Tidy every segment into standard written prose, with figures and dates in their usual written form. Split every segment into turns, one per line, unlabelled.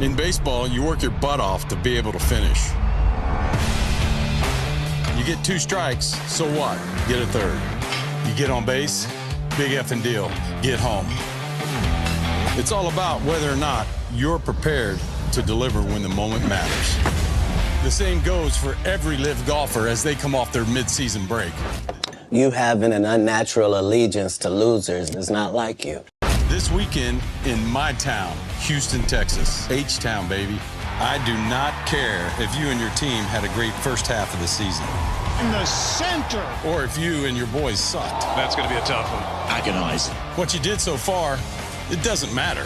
In baseball, you work your butt off to be able to finish. You get 2 strikes, so what? Get a 3rd. You get on base, big effing deal. Get home. It's all about whether or not you're prepared to deliver when the moment matters. The same goes for every LIV golfer as they come off their mid-season break.
You having an unnatural allegiance to losers is not like you.
This weekend in my town, Houston, Texas. H-Town, baby. I do not care if you and your team had a great first half of the season.
In the center.
Or if you and your boys sucked.
That's going to be a tough one.
Agonizing.
What you did so far, it doesn't matter.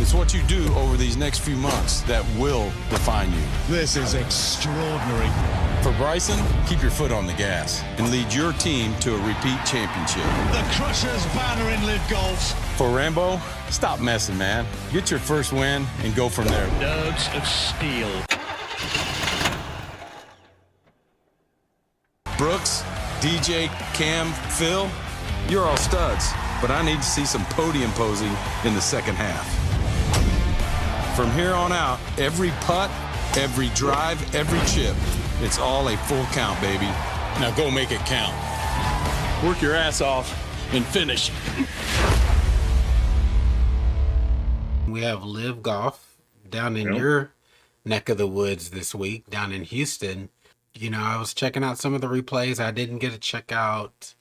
It's what you do over these next few months that will define you.
This is extraordinary.
For Bryson, keep your foot on the gas and lead your team to a repeat championship.
The Crushers banner in LIV Golf.
For Rambo, stop messing, man. Get your first win and go from there.
Nerves of steel.
Brooks, DJ, Cam, Phil, you're all studs, but I need to see some podium posing in the second half. From here on out, every putt, every drive, every chip, it's all a full count, baby. Now go make it count. Work your ass off and finish.
We have LIV Golf down in your neck of the woods this week, down in Houston. You know, I was checking out some of the replays. I didn't get to check out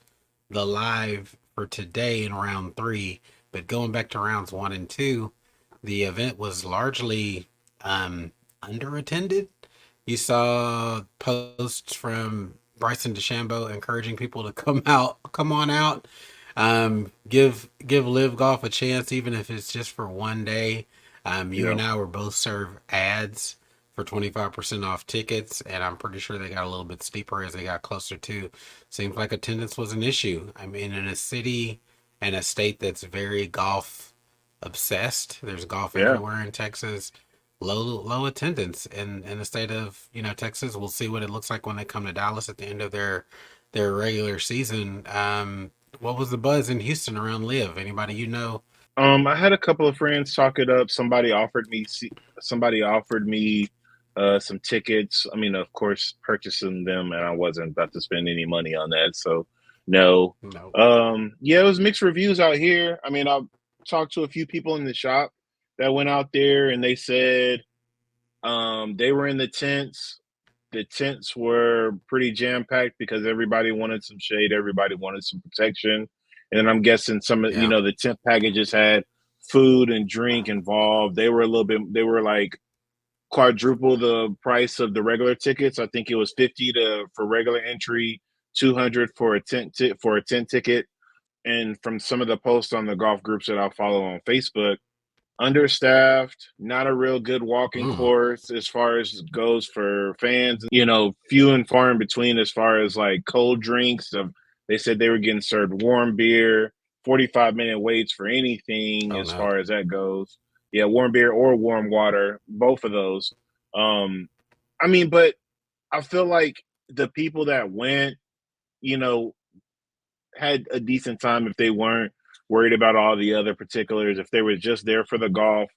the live for today in round 3, but going back to rounds 1 and 2, the event was largely underattended. You saw posts from Bryson Dechambeau encouraging people to come on out, give LIV Golf a chance, even if it's just for one day. You and I were both served ads for 25% off tickets, and I'm pretty sure they got a little bit steeper as they got closer to. Seems like attendance was an issue. I mean, in a city and a state that's very golf obsessed, there's golf everywhere in Texas. Low attendance in the state of Texas. We'll see what it looks like when they come to Dallas at the end of their regular season. What was the buzz in Houston around LIV? Anybody you know?
I had a couple of friends talk it up. Somebody offered me some tickets. I mean, of course, purchasing them, and I wasn't about to spend any money on that. So, no. It was mixed reviews out here. I mean, I've talked to a few people in the shop that went out there, and they said they were in the tents. The tents were pretty jam-packed because everybody wanted some shade. Everybody wanted some protection. And then I'm guessing some of, the tent packages had food and drink involved. They were like quadruple the price of the regular tickets. I think it was $50 for regular entry, $200 for a tent ticket. And from some of the posts on the golf groups that I follow on Facebook, understaffed, not a real good walking course as far as goes for fans, few and far in between as far as like cold drinks. They said they were getting served warm beer, 45-minute waits for anything far as that goes. Yeah, warm beer or warm water, both of those. But I feel like the people that went, had a decent time if they weren't worried about all the other particulars. If they were just there for the golf,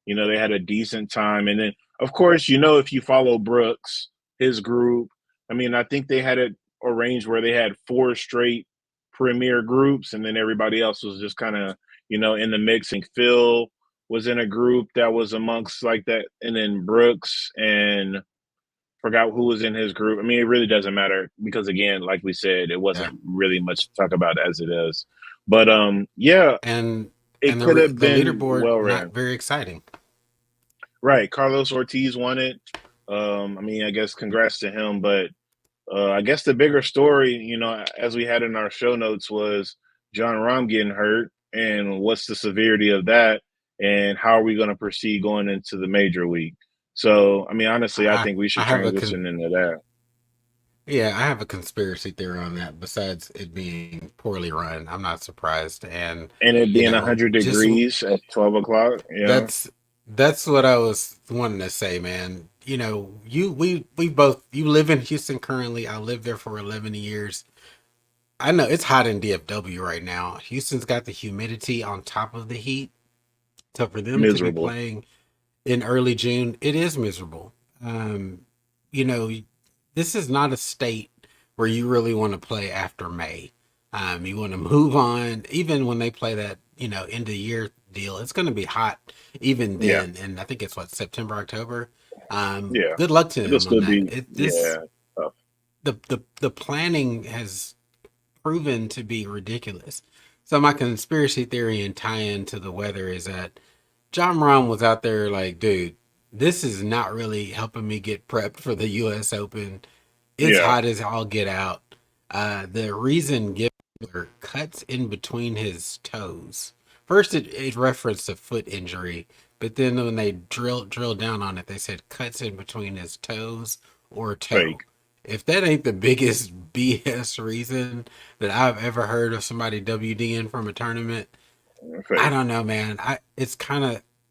they had a decent time. And then, of course, if you follow Brooks, his group, I think they had it arranged where they had 4 straight premier groups, and then everybody else was just kind of, in the mix. And Phil was in a group that was amongst like that, and then Brooks, and forgot who was in his group. It really doesn't matter because, again, like we said, it wasn't really much to talk about as it is. But
and
it could have been
leaderboard
well ran.
Not very exciting.
Right, Carlos Ortiz won it. I guess congrats to him. But I guess the bigger story, as we had in our show notes, was Jon Rahm getting hurt, and what's the severity of that, and how are we going to proceed going into the major week? So, honestly, I think we should transition into that.
Yeah, I have a conspiracy theory on that. Besides it being poorly run, I'm not surprised, and
it being 100 degrees at 12 o'clock. Yeah,
that's what I was wanting to say, man. We both, you live in Houston currently. I lived there for 11 years. I know it's hot in DFW right now. Houston's got the humidity on top of the heat, so for them to be playing in early June, it is miserable. You know, this is not a state where you really want to play after May. You want to move on, even when they play that, end of year deal. It's going to be hot even
Yeah,
then. And I think it's what, September, October.
yeah.
Good luck to
It'll
them on
still
that.
be,
This
yeah, tough.
the planning has proven to be ridiculous. So my conspiracy theory and tie in to the weather is that Jon Rahm was out there like, dude, this is not really helping me get prepped for the U.S. Open. It's
Yeah,
hot as all get out. The reason given were cuts in between his toes. First, it referenced a foot injury, but then when they drill down on it, they said cuts in between his toes or toe.
fake,
If that ain't the biggest BS reason that I've ever heard of somebody WDing from a tournament, I
fake.
don't know, man.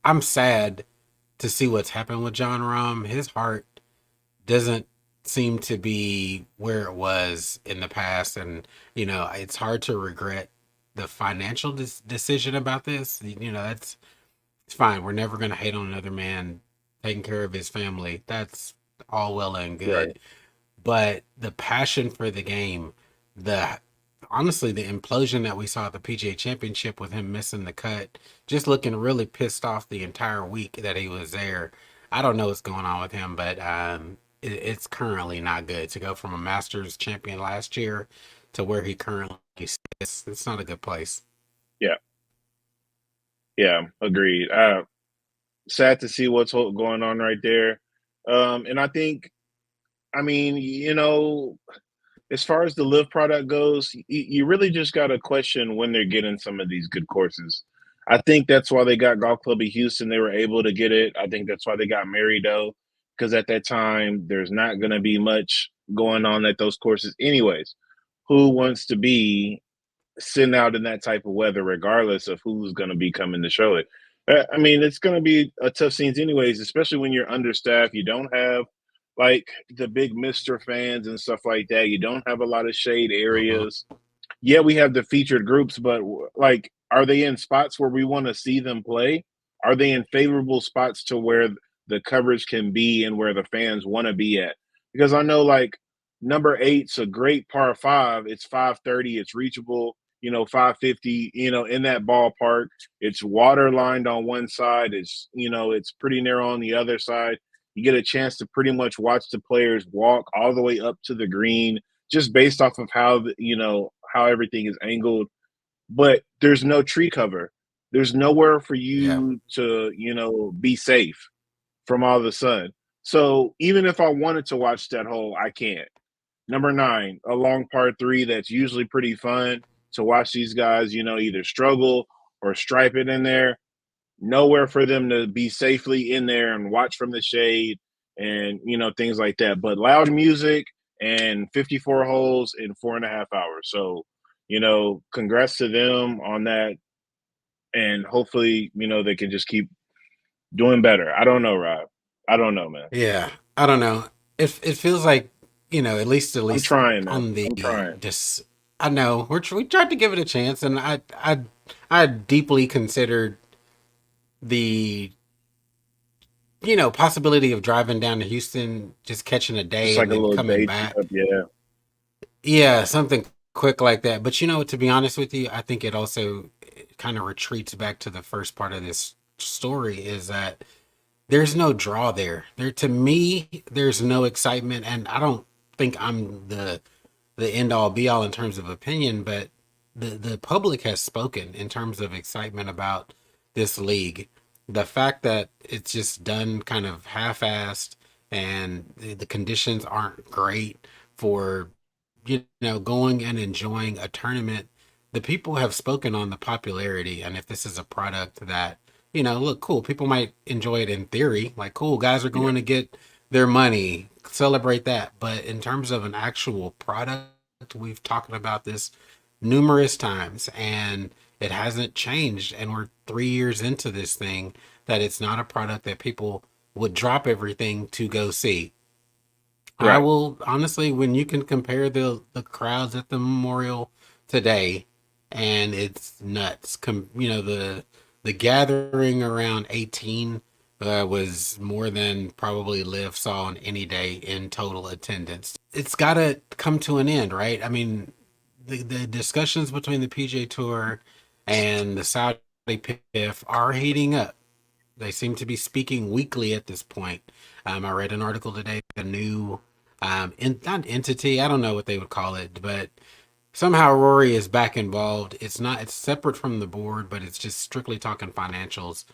I'm sad to see what's happened with Jon Rahm. His heart doesn't seem to be where it was in the past, and it's hard to regret the financial decision about this. That's it's fine. We're never going to hate on another man taking care of his family. That's all well and
Right.
good, but the passion for the game, the honestly the implosion that we saw at the PGA Championship with him missing the cut, just looking really pissed off the entire week that he was there. I don't know what's going on with him, but it's currently not good to go from a Masters champion last year to where he currently sits. It's not a good place.
Yeah, yeah, agreed. Sad to see what's going on right there. And I think, I mean, as far as the live product goes, you really just got to question when they're getting some of these good courses. I think that's why they got Golf Club of Houston. They were able to get it. I think that's why they got Marido, because at that time, there's not going to be much going on at those courses, anyways. Who wants to be sitting out in that type of weather, regardless of who's going to be coming to show it? I mean, it's going to be a tough scenes, anyways, especially when you're understaffed. You don't have like the big Mister fans and stuff like that. You don't have a lot of shade
Uh-huh.
areas. Yeah, we have the featured groups, but like, are they in spots where we want to see them play? Are they in favorable spots to where the coverage can be and where the fans want to be at? Because I know like number eight's a great par five. It's 530. It's reachable. 550. In that ballpark. It's water lined on one side. It's pretty narrow on the other side. You get a chance to pretty much watch the players walk all the way up to the green, just based off of how everything is angled. But there's no tree cover. There's nowhere for
Yeah.
you to be safe from all the sun. So even if I wanted to watch that hole, I can't. Number nine, a long par three that's usually pretty fun to watch these guys, either struggle or stripe it in there. Nowhere for them to be safely in there and watch from the shade and things like that. But loud music and 54 holes in 4.5 hours. So, congrats to them on that. And hopefully, they can just keep doing better. I don't know, Rob. I don't know, man.
Yeah. I don't know. It feels like, at
I'm
least
trying, man.
on the
I'm trying.
just I know we tried to give it a chance, and I deeply considered the possibility of driving down to Houston, just catching a
Just
day
like
and
a
then
little
coming
day
back.
trip. Yeah.
Yeah, something quick like that. But to be honest with you, I think it also kind of retreats back to the first part of this story is that there's no draw there. To me, there's no excitement, and I don't think I'm the end all be all in terms of opinion, but the public has spoken in terms of excitement about this league. The fact that it's just done kind of half-assed and the conditions aren't great for going and enjoying a tournament, the people have spoken on the popularity, and if this is a product that look cool, people might enjoy it in theory, like cool guys are
Yeah.
going to get their money, celebrate that. But in terms of an actual product, we've talked about this numerous times, and it hasn't changed, and we're 3 years into this thing, that it's not a product that people would drop everything to go see. I
Right.
will honestly, when you can compare the crowds at the Memorial today, and it's nuts. The gathering around 18, was more than probably LIV saw on any day in total attendance. It's got to come to an end, right? I mean, the discussions between the PGA Tour and the Saudi PIF are heating up. They seem to be speaking weekly at this point. I read an article today, a new not entity, I don't know what they would call it, but somehow Rory is back involved. It's separate from the board, but it's just strictly talking financials.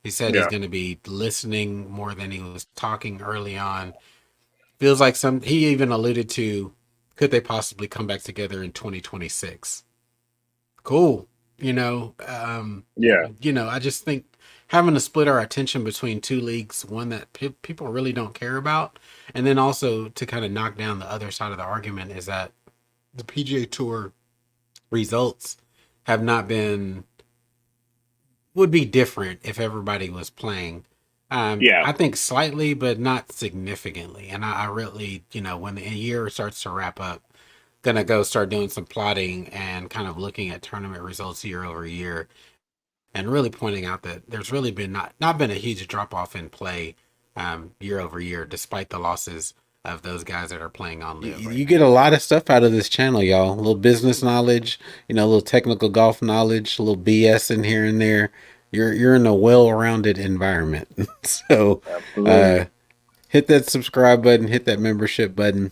He said he's going to be listening more than he was talking early on. Feels like he even alluded to, could they possibly come back together in 2026? Cool. I just think having to split our attention between two leagues, one that people really don't care about, and then also to kind of knock down the other side of the argument is that the PGA Tour results have not been, would be different if everybody was playing. I think slightly, but not significantly. And I really, when the year starts to wrap up, gonna go start doing some plotting and kind of looking at tournament results year over year, and really pointing out that there's really been not been a huge drop off in play year over year, despite the losses of those guys that are playing on LIV. You get a lot of stuff out of this channel, y'all. A little business knowledge, a little technical golf knowledge, a little BS in here and there. You're in a well-rounded environment. So hit that subscribe button, hit that membership button.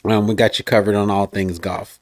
We got you covered on all things golf.